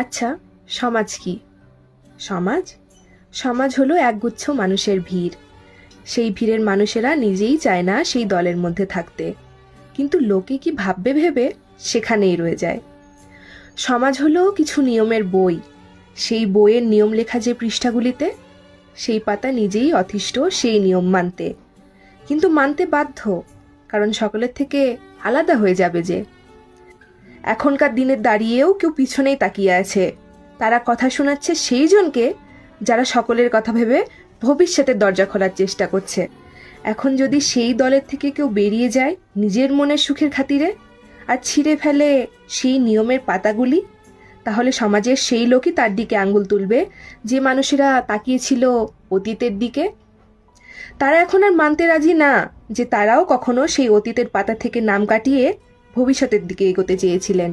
আচ্ছা, সমাজ কি? সমাজ সমাজ হলো একগুচ্ছ মানুষের ভিড়। সেই ভিড়ের মানুষেরা নিজেই চায় না সেই দলের মধ্যে থাকতে, কিন্তু লোকে কি ভাববে ভেবে সেখানেই রয়ে যায়। সমাজ হলো কিছু নিয়মের বই। সেই বইয়ের নিয়ম লেখা যে পৃষ্ঠাগুলিতে, সেই পাতা নিজেই অতিষ্ঠ সেই নিয়ম মানতে, কিন্তু মানতে বাধ্য, কারণ সকলের থেকে আলাদা হয়ে যাবে যে। এখনকার দিনে দাঁড়িয়েও কেউ পিছনেই তাকিয়ে আছে। তারা কথা শোনাচ্ছে সেই জনকে যারা সকলের কথা ভেবে ভবিষ্যতের দরজা খোলার চেষ্টা করছে। এখন যদি সেই দলের থেকে কেউ বেরিয়ে যায় নিজের মনের সুখের খাতিরে আর ছিঁড়ে ফেলে সেই নিয়মের পাতাগুলি, তাহলে সমাজের সেই লোকই তার দিকে আঙ্গুল তুলবে যে মানুষেরা তাকিয়েছিল অতীতের দিকে। তারা এখন আর মানতে রাজি না যে তারাও কখনো সেই অতীতের পাতা থেকে নাম কাটিয়ে ভবিষ্যতের দিকে এগোতে চেয়েছিলেন।